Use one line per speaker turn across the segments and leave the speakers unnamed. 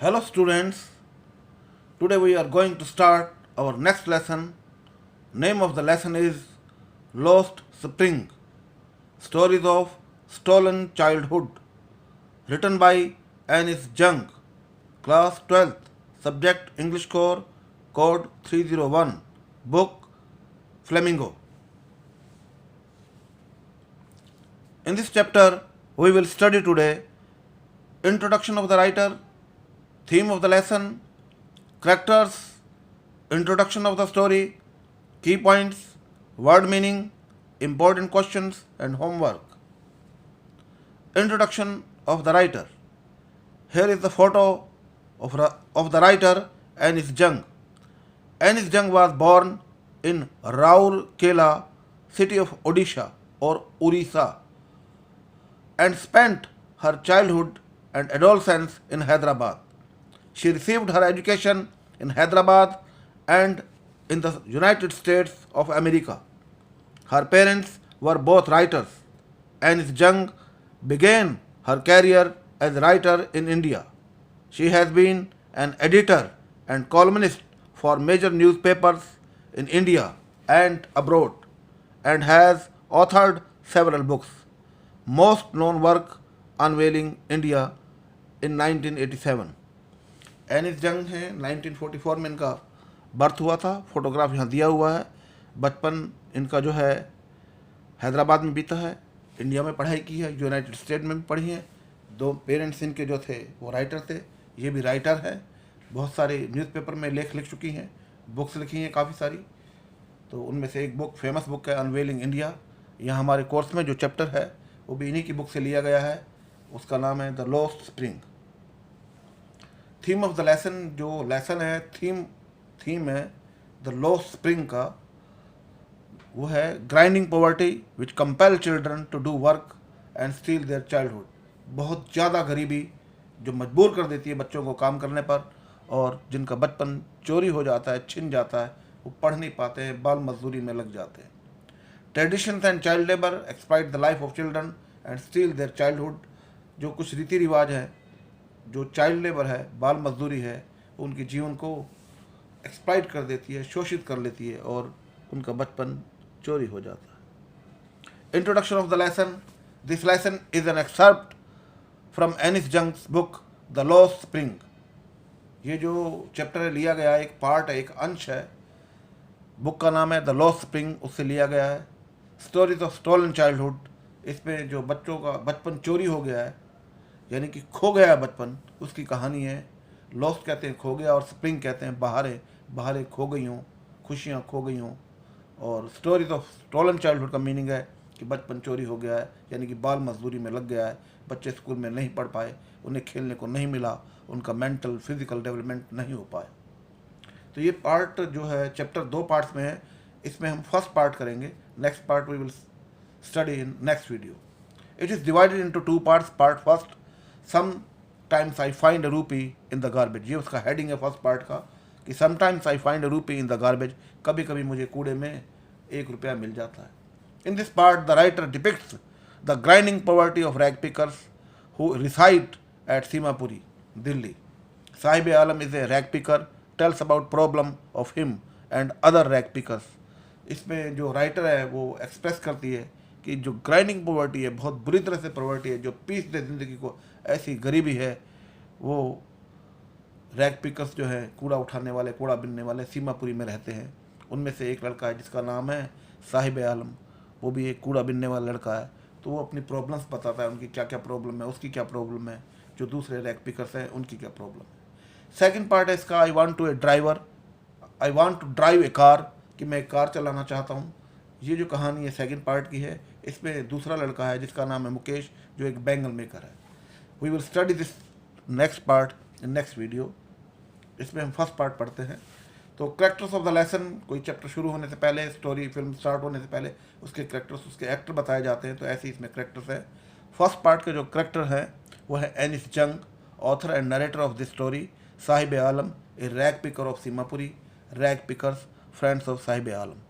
Hello students, today we are going to start our next lesson. Name of the lesson is Lost Spring, Stories of Stolen Childhood, written by Anis Jung, Class 12th, Subject English Core, Code 301, Book Flamingo. In this chapter, we will study today introduction of the writer, theme of the lesson, characters, introduction of the story, key points, word meaning, important questions, and homework. Introduction of the writer. Here is the photo of the writer Anis Jung. Anis Jung was born in Rourkela, city of Odisha or Orissa, and spent her childhood and adolescence in Hyderabad. She received her education in Hyderabad and in the United States of America. Her parents were both writers. Anis Jung began her career as a writer in India. She has been an editor and columnist for major newspapers in India and abroad and has authored several books. Most known work Unveiling India in 1987. एनिस जंग हैं 1944 में इनका birth हुआ था। Photograph यहाँ दिया हुआ है। बचपन इनका जो है हैदराबाद में बीता है। इंडिया में पढ़ाई की है, यूनाइटेड स्टेट में भी पढ़ी है। दो पेरेंट्स इनके जो थे वो राइटर थे, ये भी राइटर है। बहुत सारे न्यूज़पेपर में लेख लिख चुकी हैं, बुक्स लिखी हैं काफ़ी सारी। तो उनमें से एक बुक फेमस बुक है अनवेलिंग इंडिया। यहाँ हमारे कोर्स में जो चैप्टर है वो भी इन्हीं की बुक से लिया गया है। उसका नाम है the lost spring. Theme of the lesson, जो लेसन है थीम है द लॉस्ट स्प्रिंग का, वो है grinding poverty which compel children to do work and steal their childhood. बहुत ज़्यादा गरीबी जो मजबूर कर देती है बच्चों को काम करने पर, और जिनका बचपन चोरी हो जाता है, छिन जाता है, वो पढ़ नहीं पाते हैं, बाल मजदूरी में लग जाते हैं। Traditions and child labour exploit the life of children and steal their childhood. जो कुछ रीति रिवाज है, जो चाइल्ड लेबर है, बाल मजदूरी है, उनके जीवन को एक्सप्लॉइट कर देती है, शोषित कर लेती है और उनका बचपन चोरी हो जाता है। Introduction of the lesson. This lesson is an excerpt from Anees Jung's book the lost spring. ये जो चैप्टर लिया गया है, एक पार्ट है, एक अंश है। बुक का नाम है द लॉस्ट स्प्रिंग, उससे लिया गया है। स्टोरीज ऑफ स्टोलन चाइल्डहुड, इसमें जो बच्चों का बचपन चोरी हो गया है, यानी कि खो गया बचपन, उसकी कहानी है। लॉस्ट कहते हैं खो गया, और स्प्रिंग कहते हैं बहारें खो गई हों, खुशियाँ खो गई हों। और स्टोरीज ऑफ स्टोलन चाइल्डहुड का मीनिंग है कि बचपन चोरी हो गया है, यानी कि बाल मजदूरी में लग गया है, बच्चे स्कूल में नहीं पढ़ पाए, उन्हें खेलने को नहीं मिला, उनका मेंटल फिजिकल डेवलपमेंट नहीं हो पाया। तो ये पार्ट जो है चैप्टर 2 पार्ट्स में है। इसमें हम फर्स्ट पार्ट करेंगे, next part we will study in next video. It is divided into 2 parts. Part first, sometimes I find a rupee in the garbage. ये उसका हेडिंग है फर्स्ट पार्ट का कि sometimes I find a rupee in the garbage, कभी कभी मुझे कूड़े में 1 रुपया मिल जाता है। In this part the writer depicts the grinding poverty of rag pickers who reside at Seemapuri, Delhi. Sahib Alam is a rag picker, tells about problem of him and other rag pickers. इसमें जो राइटर है वो एक्सप्रेस करती है कि जो ग्राइंडिंग पॉवर्टी है, बहुत बुरी तरह से पॉवर्टी है, जो पीस दे ज़िंदगी को, ऐसी गरीबी है। वो रैग पिकर्स जो है, कूड़ा उठाने वाले, कूड़ा बिनने वाले, सीमापुरी में रहते हैं। उनमें से एक लड़का है जिसका नाम है साहिब आलम, वो भी एक कूड़ा बिनने वाला लड़का है। तो वो अपनी प्रॉब्लम्स बताता है, उनकी क्या क्या प्रॉब्लम है, उसकी क्या प्रॉब्लम है, जो दूसरे रैग पिकर्स हैं उनकी क्या प्रॉब्लम है। सेकेंड पार्ट है इसका, I want to drive a car, कि मैं एक कार चलाना चाहता हूँ। ये जो कहानी है सेकंड पार्ट की है। इसमें दूसरा लड़का है जिसका नाम है मुकेश, जो एक बैंगल मेकर है। We will study this next part in next video. इसमें हम फर्स्ट पार्ट पढ़ते हैं। तो करेक्टर्स ऑफ द लेसन, कोई चैप्टर शुरू होने से पहले, स्टोरी फिल्म स्टार्ट होने से पहले उसके करेक्टर्स, उसके एक्टर बताए जाते हैं। तो ऐसे ही इसमें करेक्टर्स है। फर्स्ट पार्ट के जो करेक्टर है वो है Anees Jung, author and narrator of this story. Saheb Alam, a rag picker of Seemapuri, rag pickers friends of Saheb Alam.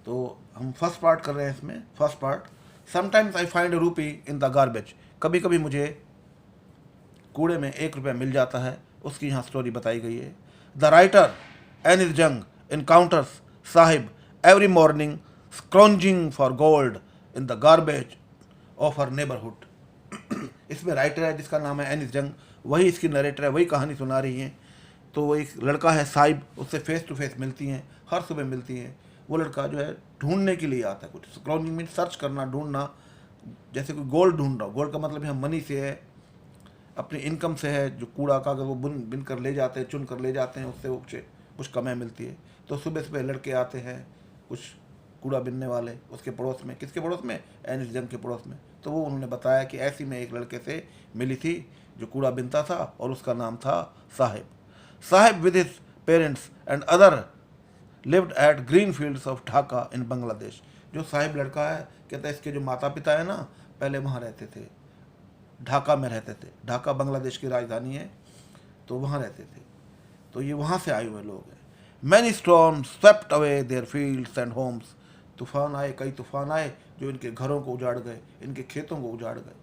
तो हम फर्स्ट पार्ट कर रहे हैं इसमें। First part, sometimes I find a rupee in the garbage, कभी कभी मुझे कूड़े में 1 रुपया मिल जाता है, उसकी यहाँ स्टोरी बताई गई है। द राइटर एनिस जंग encounters Sahib every morning scrounging for gold in the garbage of her neighborhood। इसमें राइटर है जिसका नाम है एनिस जंग, वही इसकी नरेटर है, वही कहानी सुना रही हैं। तो वो एक लड़का है साहिब, उससे फेस टू फेस मिलती हैं, हर सुबह मिलती हैं। वो लड़का जो है ढूंढने के लिए आता है कुछ, स्क्रॉनिंग मीन सर्च करना, ढूंढना, जैसे कोई गोल्ड ढूंढ रहा हो। गोल्ड का मतलब यहाँ मनी से है, अपनी इनकम से है, जो कूड़ा कागज वो बिन कर ले जाते हैं, चुन कर ले जाते हैं, उससे वो कुछ कमाई मिलती है। तो सुबह सुबह लड़के आते हैं कुछ कूड़ा बिनने वाले उसके पड़ोस में। किसके पड़ोस में? एनिस जंग के पड़ोस में। तो वो उन्होंने बताया कि ऐसी में एक लड़के से मिली थी जो कूड़ा बिनता था और उसका नाम था Saheb. Saheb with his parents and other lived at green fields of Dhaka in Bangladesh. जो साहिब लड़का है, कहता है इसके जो माता पिता है ना, पहले वहाँ रहते थे, ढाका में रहते थे। ढाका बांग्लादेश की राजधानी है, तो वहाँ रहते थे। तो ये वहाँ से आए हुए लोग हैं। Many storms swept away their fields and homes. तूफान आए, कई तूफान आए जो इनके घरों को उजाड़ गए, इनके खेतों को उजाड़ गए।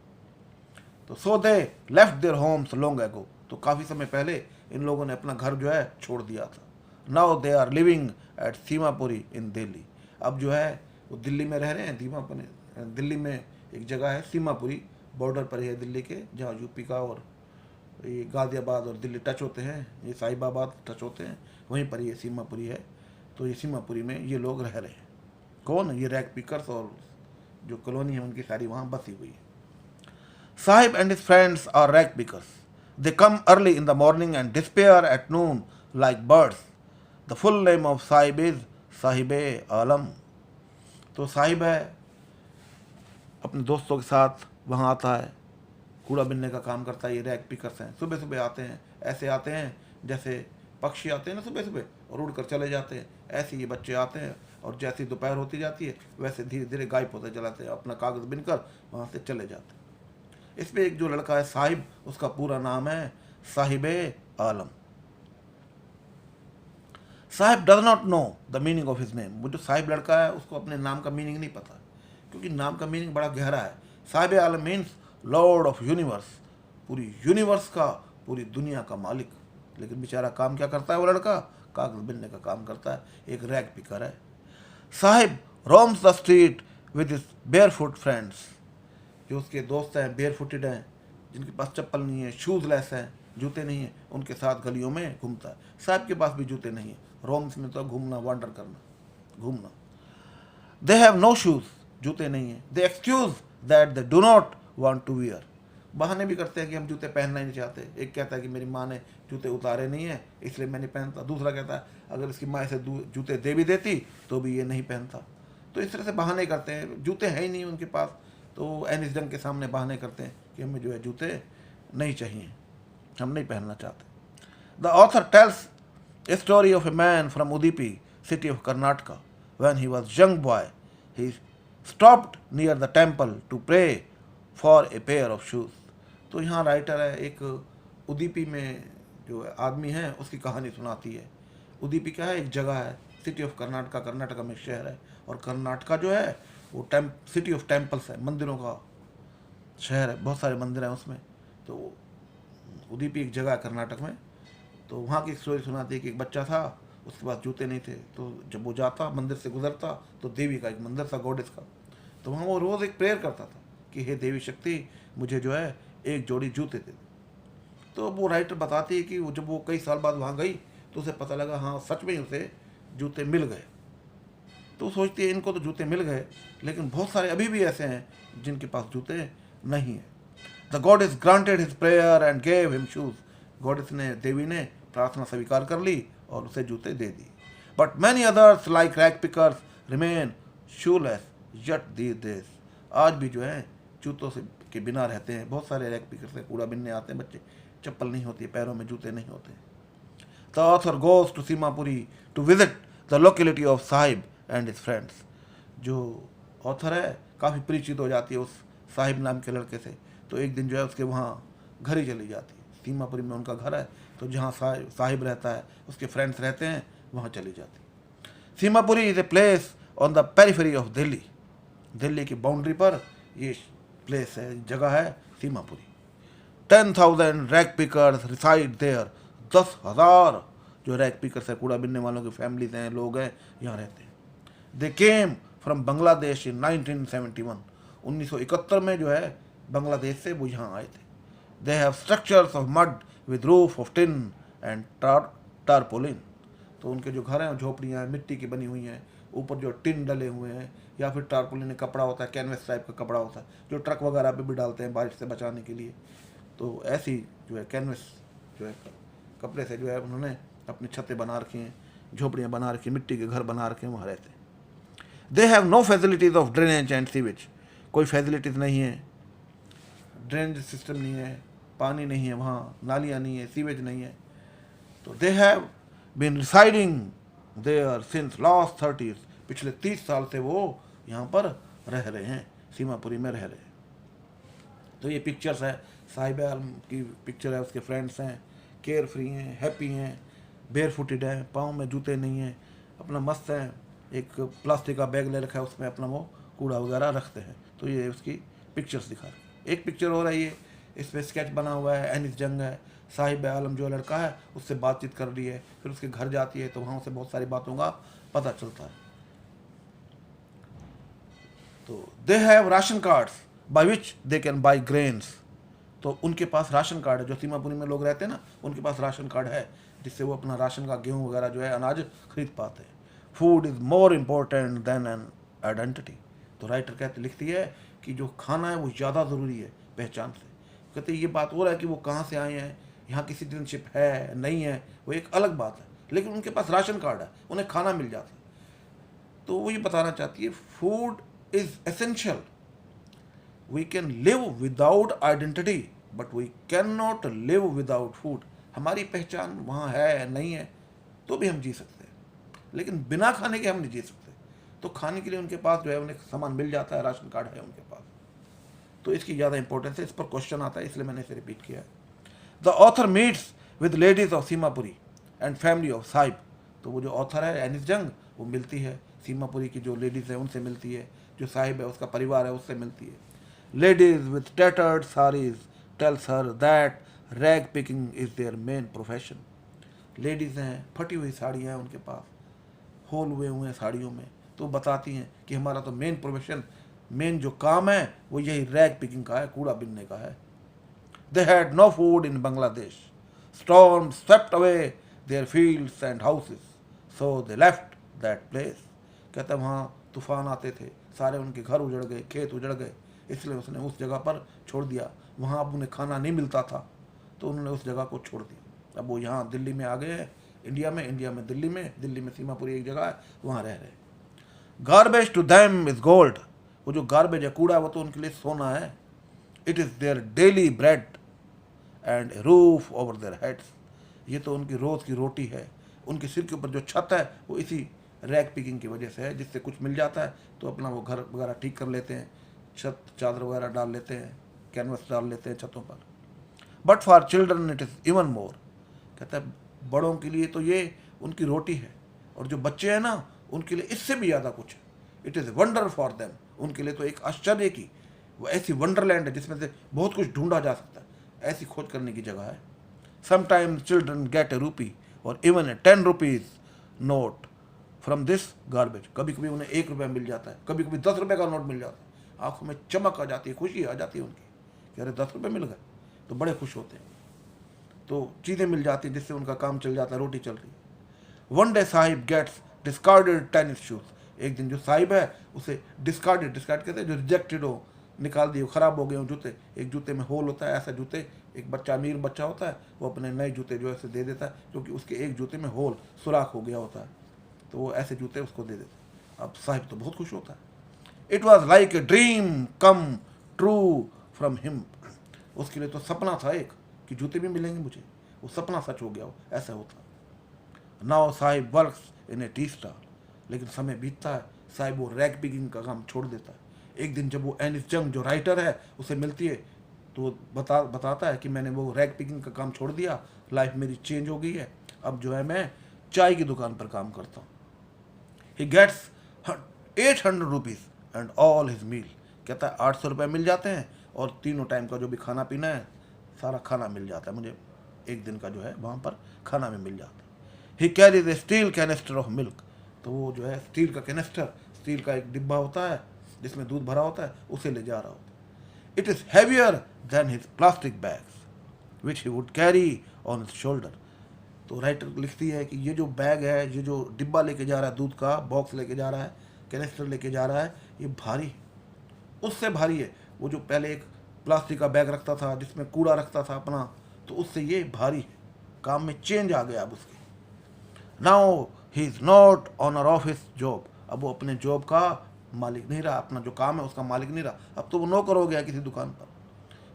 तो so they left their homes long ago. तो काफ़ी समय पहले इन लोगों ने अपना घर जो है छोड़ दिया था। Now they are living at Seemapuri in Delhi. अब जो है वो दिल्ली में रह रहे हैं। दिल्ली में एक जगह है सीमापुरी, बॉर्डर पर ही है दिल्ली के, जहाँ यूपी का और ये गाजियाबाद और दिल्ली टच होते हैं, ये साहिबाबाद टच होते हैं, वहीं पर ये सीमापुरी है। तो ये सीमापुरी में ये लोग रह रहे हैं। कौन? ये रैग पिकर्स और जो कॉलोनी है उनकी सारी वहाँ बसी हुई है। Saheb and his friends are rag pickers. They come early in the morning and disappear at noon like birds. The full name of Saheb is Saheb Alam. तो साहिब है, अपने दोस्तों के साथ वहाँ आता है, कूड़ा बिनने का काम करता है। ये रैग पिकर्स हैं, सुबह सुबह आते हैं, ऐसे आते हैं जैसे पक्षी आते हैं ना सुबह सुबह और उड़ कर चले जाते हैं, ऐसे ये बच्चे आते हैं और जैसी दोपहर होती जाती है वैसे धीरे धीरे गायब होते चलाते हैं, अपना कागज़ बिनकर वहाँ से चले जाते हैं। इसमें एक जो लड़का है साहिब, उसका पूरा नाम है Saheb Alam. Saheb does not know the meaning of his name. वो जो साहिब लड़का है उसको अपने नाम का मीनिंग नहीं पता, क्योंकि नाम का मीनिंग बड़ा गहरा है। साहिब आलम मीन्स लॉर्ड ऑफ यूनिवर्स, पूरी यूनिवर्स का, पूरी दुनिया का मालिक। लेकिन बेचारा काम क्या करता है वो लड़का? कागज बिनने का काम करता है, एक रैग पिकर है। Sahib roams the street with his barefoot friends. जो उसके दोस्त हैं बेयर फुटेड हैं, जिनके पास चप्पल नहीं है, शूज़ लेस हैं, जूते नहीं हैं, उनके साथ गलियों में घूमता है। साहिब के पास भी जूते नहीं है। रोम्स में तो घूमना, वांडर करना, घूमना। दे हैव नो शूज़, जूते नहीं है। They excuse that they do not want to wear. बहाने भी करते हैं कि हम जूते पहनना ही नहीं चाहते। एक कहता है कि मेरी माँ ने जूते उतारे नहीं है इसलिए मैं नहीं पहनता। दूसरा कहता है अगर इसकी माँ इसे जूते दे भी देती तो भी ये नहीं पहनता। तो इस तरह से बहाने करते हैं, जूते हैं ही नहीं उनके पास, तो एनिस जंग के सामने बहाने करते हैं कि हमें जो है जूते नहीं चाहिए, हम नहीं पहनना चाहते। The author tells a story of a man from Udupi, city of Karnataka. When he was young boy he stopped near the temple to pray for a pair of shoes. तो यहाँ राइटर है, एक उदीपी में जो आदमी है उसकी कहानी सुनाती है। उदीपी क्या है? एक जगह है, सिटी ऑफ कर्नाटका, कर्नाटका में एक शहर है। और कर्नाटका जो है वो सिटी ऑफ टेम्पल्स है, मंदिरों का शहर है, बहुत सारे मंदिर हैं उसमें। तो उदीपी एक जगह है कर्नाटक में। तो वहाँ की एक स्टोरी सुनाती है कि एक बच्चा था, उसके पास जूते नहीं थे। तो जब वो जाता मंदिर से गुजरता तो देवी का एक मंदिर था, गॉडेस का। तो वहाँ वो रोज़ एक प्रेयर करता था कि हे देवी शक्ति, मुझे जो है एक जोड़ी जूते दे। तो वो राइटर बताती है कि वो जब वो कई साल बाद वहाँ गई तो उसे पता लगा हाँ सच में उसे जूते मिल गए। तो सोचती है इनको तो जूते मिल गए, लेकिन बहुत सारे अभी भी ऐसे हैं जिनके पास जूते नहीं है। The goddess granted his prayer and gave him shoes. Goddess ने, देवी ने प्रार्थना स्वीकार कर ली और उसे जूते दे दी। But many others like rag pickers remain shoeless yet these days. आज भी जो है जूतों से के बिना रहते हैं। बहुत सारे रैग पिकर से कूड़ा बिनने आते हैं बच्चे, चप्पल नहीं होती, पैरों में जूते नहीं होते। The author goes to Seemapuri to visit the locality of Sahib and his friends. जो ऑथर है काफ़ी परिचित हो जाती है उस साहिब नाम के लड़के से। तो एक दिन जो है उसके वहाँ घर ही चली जाती है। सीमापुरी में उनका घर है, तो जहाँ साहिब रहता है, उसके फ्रेंड्स रहते हैं, वहाँ चली जाती। Seemapuri is a place on the periphery of Delhi. Delhi की बाउंड्री पर ये प्लेस है, जगह है Seemapuri. 10,000 rag pickers reside there, 10,000 जो रैग पिकर्स है, कूड़ा बिनने वालों की फैमिलीज हैं, लोग हैं, यहाँ रहते हैं. दे केम फ्रॉम बांग्लादेश इन 1971, 1971 में जो है बांग्लादेश से वो यहाँ आए थे. They have structures of mud with roof of tin and tarpaulin. तो उनके जो घर हैं झोपड़ियाँ हैं मिट्टी की बनी हुई हैं, ऊपर जो टिन डले हुए हैं या फिर टारपोलिन कपड़ा होता है, कैनवस टाइप का कपड़ा होता है जो ट्रक वगैरह पे भी डालते हैं बारिश से बचाने के लिए. तो ऐसी जो है कैनवस जो है कपड़े से जो है उन्होंने अपनी छतें बना रखी हैं, झोपड़ियाँ बना रखी, मिट्टी के घर बना रखे हैं, वहाँ रहते हैं. They have no facilities of drainage and sewage. कोई फैसिलिटीज़ नहीं है, ड्रेनेज सिस्टम नहीं है, पानी नहीं है वहाँ, नालियाँ नहीं है, सीवेज नहीं है. तो they have been residing there since last 30, पिछले 30 साल से वो यहाँ पर रह रहे हैं, सीमापुरी में रह रहे हैं. तो ये पिक्चर्स है, साहिब आलम की पिक्चर है, उसके फ्रेंड्स हैं, केयर फ्री हैं, हैप्पी हैं, बेयर फुटेड हैं, पाँव में जूते नहीं हैं, अपना मस्त हैं, एक प्लास्टिक का बैग ले रखा है, उसमें अपना वो कूड़ा वगैरह रखते हैं. तो ये उसकी पिक्चर्स दिखा रहे हैं. एक पिक्चर हो रही है, इसमें स्केच बना हुआ है, एनिस जंग है, साहिब आलम जो लड़का है उससे बातचीत कर रही है, फिर उसके घर जाती है तो वहाँ से बहुत सारी बातों का पता चलता है. तो they have ration cards by which they can buy grains. तो उनके पास राशन कार्ड है, जो सीमापुरी में लोग रहते हैं ना, उनके पास राशन कार्ड है जिससे वो अपना राशन का गेहूँ वगैरह जो है अनाज खरीद पाते हैं. Food is more important then an identity. तो राइटर लिखती है कि जो खाना है वो ज़्यादा ज़रूरी है पहचान से. कहते ये बात हो रहा है कि वो कहाँ से आए हैं, यहाँ की सिटीजनशिप है नहीं है, वो एक अलग बात है, लेकिन उनके पास राशन कार्ड है, उन्हें खाना मिल जाता है. तो वो ये बताना चाहती है food is essential. We can live without identity but we can not live without food. हमारी पहचान वहाँ है नहीं है तो भी हम जी सकते हैं, लेकिन बिना खाने के हम नहीं जी सकते. तो खाने के लिए उनके पास जो है उन्हें सामान मिल जाता है, राशन कार्ड है उनके पास. तो इसकी ज़्यादा इंपॉर्टेंस है, इस पर क्वेश्चन आता है इसलिए मैंने इसे रिपीट किया है. The author meets with ladies of Seemapuri and family of Sahib. तो वो जो ऑथर है एनिस जंग, वो मिलती है सीमापुरी की जो लेडीज़ है उनसे मिलती है, जो साहिब है उसका परिवार है उससे मिलती है. Ladies with tattered saris tells her that rag picking is their main profession. Ladies हैं, फटी हुई साड़ियाँ हैं उनके पास, होल हुए हुए हैं साड़ियों में, तो बताती हैं कि हमारा तो मेन प्रोफेशन, मेन जो काम है वो यही रैग पिकिंग का है, कूड़ा बिनने का है. They had no food in Bangladesh. Storms swept away their fields and houses, so they left that place. कहता वहाँ तूफान आते थे, सारे उनके घर उजड़ गए, खेत उजड़ गए, इसलिए उसने उस जगह पर छोड़ दिया. वहाँ अब उन्हें खाना नहीं मिलता था तो उन्होंने उस जगह को छोड़ दिया. अब वो यहाँ दिल्ली में आ गए हैं, इंडिया में दिल्ली में सीमापुरी एक जगह है, वहाँ रह रहे हैं. Garbage to them is gold. वो जो गार्बेज है, कूड़ा, वो तो उनके लिए सोना है. It is their daily bread and roof over their heads. ये तो उनकी रोज़ की रोटी है. उनके सिर के ऊपर जो छत है वो इसी रैग पिकिंग की वजह से है, जिससे कुछ मिल जाता है तो अपना वो घर वगैरह ठीक कर लेते हैं, छत चादर वगैरह डाल लेते हैं, कैनवस डाल लेते हैं छतों पर. But for children it is even more. कहता है बड़ों के लिए तो ये उनकी रोटी है, और जो बच्चे हैं ना उनके लिए इससे भी ज़्यादा कुछ है. It is wonder for them. उनके लिए तो एक आश्चर्य की वो ऐसी वंडरलैंड है जिसमें से बहुत कुछ ढूंढा जा सकता है, ऐसी खोज करने की जगह है. समटाइम्स चिल्ड्रन गेट ए रूपी और even a 10 rupees note from this garbage. कभी कभी उन्हें 1 रुपया मिल जाता है, कभी कभी 10 रुपये का नोट मिल जाता है. आंखों में चमक आ जाती है, खुशी आ जाती है उनकी कि अरे 10 रुपये मिल गए, तो बड़े खुश होते हैं. तो चीज़ें मिल जाती हैं जिससे उनका काम चल जाता है, रोटी चल रही है. One day Sahib gets discarded tennis shoes. एक दिन जो साहिब है उसे डिस्कार्ड कहते हैं जो रिजेक्टेड हो, निकाल दिए, ख़राब हो गए हो जूते. एक जूते में होल होता है, ऐसा जूते एक बच्चा, अमीर बच्चा होता है, वो अपने नए जूते जो ऐसे दे देता है क्योंकि उसके एक जूते में होल, सुराख हो गया होता है, तो वो ऐसे जूते उसको दे देता है. अब साहिब तो बहुत खुश होता है. It was like a dream come true from him. उसके लिए तो सपना था एक कि जूते भी मिलेंगे मुझे, वो सपना सच हो गया, वो ऐसा होता. Now Sahib works in A tea stall. लेकिन समय बीतता है, साहिब वो रैग पिकिंग का काम छोड़ देता है. एक दिन जब वो एनिस जंग जो राइटर है उसे मिलती है तो बताता है कि मैंने वो रैग पिकिंग का काम छोड़ दिया, लाइफ मेरी चेंज हो गई है, अब जो है मैं चाय की दुकान पर काम करता हूँ. He gets 800 rupees and all his meal. कहता है 800 रुपये मिल जाते हैं और तीनों टाइम का जो भी खाना पीना है सारा खाना मिल जाता है, मुझे एक दिन का जो है वहाँ पर खाना भी मिल जाता है। He carries A steel canister of milk, तो वो जो है स्टील का कैनिस्टर, स्टील का एक डिब्बा होता है जिसमें दूध भरा होता है, उसे ले जा रहा होता है। It is heavier than his plastic bags which he would carry on his shoulder. तो राइटर लिखती है कि ये जो बैग है, ये जो डिब्बा लेके जा रहा है, दूध का बॉक्स लेके जा रहा है, कैनिस्टर लेके जा रहा है, ये भारी है, उससे भारी है। वो जो पहले एक प्लास्टिक का बैग रखता था जिसमें कूड़ा रखता था अपना, तो उससे ये भारी है, काम में चेंज आ गया अब उसके। Now he is not owner of his job, अब वो अपने जॉब का मालिक नहीं रहा, अपना जो काम है उसका मालिक नहीं रहा, अब तो वो नौकर हो गया किसी दुकान पर।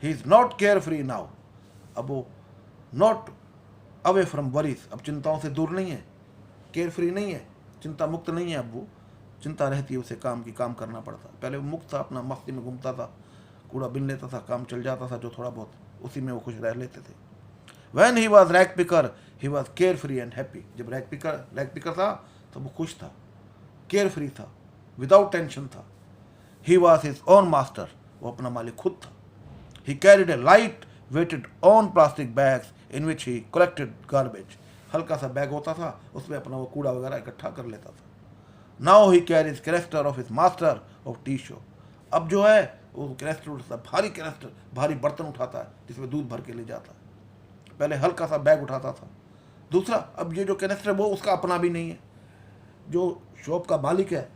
ही is not care free now, अब वो नॉट अवे फ्रॉम वरीज, अब चिंताओं से दूर नहीं है, केयर फ्री नहीं है, चिंता मुक्त नहीं है, अब वो चिंता रहती है उसे, काम की काम करना पड़ता। पहले वो मुक्त था, अपना मस्ती में घूमता था, कूड़ा बिन लेता था, काम चल जाता था जो थोड़ा बहुत, उसी में वो खुश रह लेते थे। When he was rag picker, he was carefree and happy. जब रैग पिकर था तो वो खुश था, केयर फ्री था, विदाउट टेंशन था। He was his own master, वो अपना मालिक खुद था। He carried a light weighted on plastic bags in which he collected garbage. हल्का सा बैग होता था, उसमें अपना वो कूड़ा वगैरह इकट्ठा कर लेता था। Now he carries canister of his master of tea shop. अब जो है वो कैनिस्टर उठाता, भारी कैनिस्टर, भारी बर्तन उठाता है जिसमें दूध भर के ले जाता है। पहले हल्का सा बैग उठाता था। दूसरा, अब ये जो कैनिस्टर वो उसका अपना भी नहीं है, जो शॉप का मालिक है,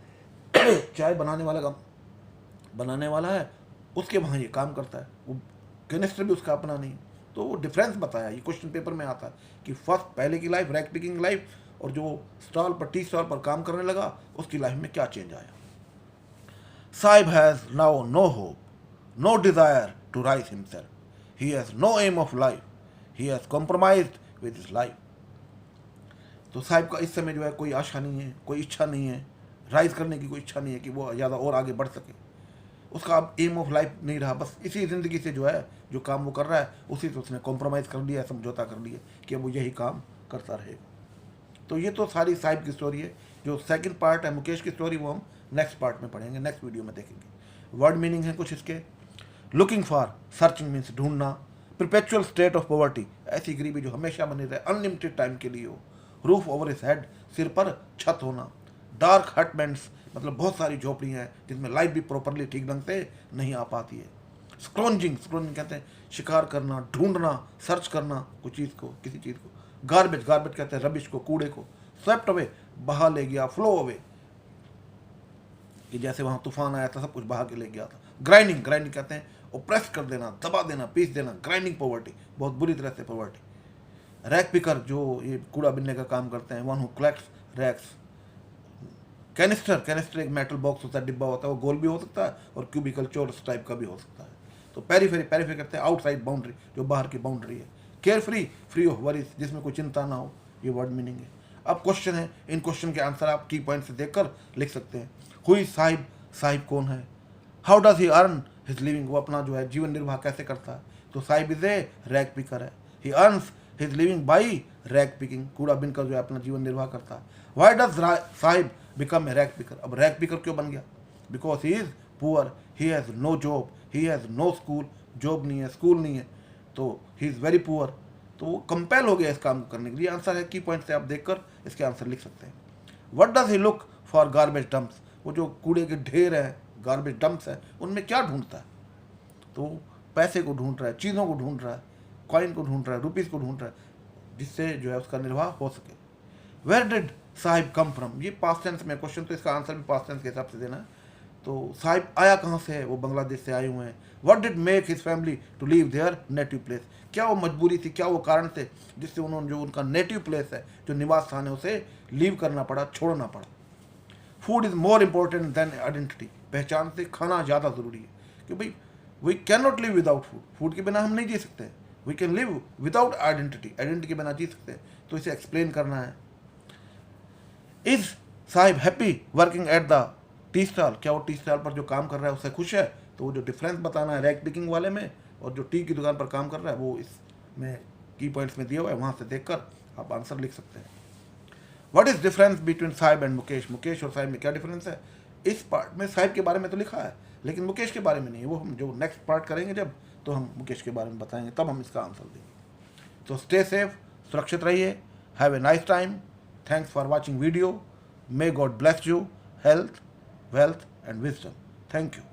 चाय बनाने वाला है, उसके वहाँ ये काम करता है, वो कैनिस्टर भी उसका अपना नहीं। तो वो डिफरेंस बताया, ये क्वेश्चन पेपर में आता है कि फर्स्ट पहले की लाइफ, रैग पिकिंग लाइफ, और जो स्टॉल पर टी स्टॉल पर काम करने लगा उसकी लाइफ में क्या चेंज आया। Sahib has now no hope, no desire to rise himself, he has no aim of life, he has compromised with his life. तो साहिब का इस समय जो है कोई आशा नहीं है, कोई इच्छा नहीं है, राइज करने की कोई इच्छा नहीं है कि वो ज़्यादा और आगे बढ़ सके, उसका अब एम ऑफ लाइफ नहीं रहा, बस इसी ज़िंदगी से जो है जो काम वो कर रहा है उसी से उसने कॉम्प्रोमाइज़ कर लिया है, समझौता कर लिया कि अब वो यही काम करता रहेगा। तो ये तो सारी साहिब की स्टोरी है। जो सेकंड पार्ट है मुकेश की स्टोरी, वो हम नेक्स्ट पार्ट में पढ़ेंगे, नेक्स्ट वीडियो में देखेंगे। वर्ड मीनिंग है कुछ इसके। लुकिंग फॉर, सर्चिंग मीन्स ढूंढना। परपेचुअल स्टेट ऑफ पॉवर्टी, ऐसी गरीबी जो हमेशा बनी रहे, अनलिमिटेड टाइम के लिए हो। रूफ ओवर हिज हेड, सिर पर छत होना। डार्क हटमेंट्स, मतलब बहुत सारी झोपड़ियाँ हैं जिसमें लाइट भी प्रॉपरली ठीक ढंग से नहीं आ पाती है। स्क्रोंजिंग कहते हैं शिकार करना, ढूंढना, सर्च करना कुछ चीज़ को, किसी चीज़ को। गार्बेज कहते हैं रबिश को, कूड़े को। स्वेप्ट अवे, बहा ले गया, फ्लो अवे, कि जैसे वहाँ तूफान आया था सब कुछ बहा के ले गया था। ग्राइंडिंग कहते हैं ओप्रेस कर देना, दबा देना, पीस देना। ग्राइंडिंग पॉवर्टी, बहुत बुरी तरह से पॉवर्टी। रैक पिकर, जो ये कूड़ा बिनने का काम करते हैं। One who collects rags. Canister एक मेटल बॉक्स होता है, डिब्बा होता है, वो गोल भी हो सकता है और क्यूबिकल चोरस टाइप का भी हो सकता है। तो पेरीफेरी करते हैं आउटसाइड बाउंड्री, जो बाहर की बाउंड्री है। केयर फ्री ऑफ वरीज, जिसमें कोई चिंता ना हो, ये वर्ड मीनिंग है। अब क्वेश्चन है, इन क्वेश्चन के आंसर आप की पॉइंट से देखकर लिख सकते हैं। हुई साहिब कौन है। How does he earn his living, वो अपना जो है जीवन निर्वाह कैसे करता है। तो Sahib is a rag picker है। He earns his living by rag picking, कूड़ा बिनकर जो है अपना जीवन निर्वाह करता है। Why does Sahib become a rag picker, अब रैग पिकर क्यों बन गया। Because he is poor, he has no job, he has no school, job नहीं है, स्कूल नहीं है, तो ही इज़ वेरी पुअर। तो वो कंपेल हो गया इस काम को करने के लिए। आंसर है, की पॉइंट से आप देखकर इसके आंसर लिख सकते हैं। What does he look for garbage dumps, वो जो कूड़े के ढेर हैं, गार्बेज डंप्स हैं, उनमें क्या ढूंढता है। तो पैसे को ढूंढ रहा है, चीज़ों को ढूंढ रहा है, कॉइन को ढूंढ रहा है, रुपीज़ को ढूंढ रहा है, जिससे जो है उसका निर्वाह हो सके। Where did Sahib come from, ये पास्ट टेंस में क्वेश्चन, तो इसका आंसर भी पास्ट टेंस के हिसाब से देना है। तो साहिब आया कहाँ से है, वो बांग्लादेश से आए हुए हैं। What did make his family to leave their native place, क्या वो मजबूरी थी, क्या वो कारण थे जिससे उन्होंने जो उनका नेटिव प्लेस है, जो निवास स्थान है, उसे लीव करना पड़ा, छोड़ना पड़ा। Food is more important than identity, पहचान से खाना ज़्यादा ज़रूरी है। कि भाई we can not live without food, food के बिना हम नहीं जी सकते। We can live without identity, identity के बिना जी सकते हैं। तो इसे एक्सप्लेन करना है। Is Sahib happy working at the tea stall, क्या वो टी स्टॉल पर जो काम कर रहा है उससे खुश है। तो वो जो डिफरेंस बताना है रैग पिकिंग वाले में और जो टी की दुकान पर काम कर रहा है, वो इसमें की पॉइंट्स में दिया हुआ है, वहाँ से देखकर आप आंसर लिख सकते हैं। What is difference between Sahib and Mukesh, Mukesh और साहिब में क्या डिफरेंस है। इस पार्ट में साहिब के बारे में तो लिखा है, लेकिन मुकेश के बारे में नहीं है। वो हम जो नेक्स्ट पार्ट करेंगे जब, तो हम मुकेश के बारे में बताएंगे, तब हम इसका आंसर देंगे। तो स्टे सेफ, सुरक्षित रहिए, have a nice time, thanks for watching video, may God bless you, health, wealth and wisdom. Thank you.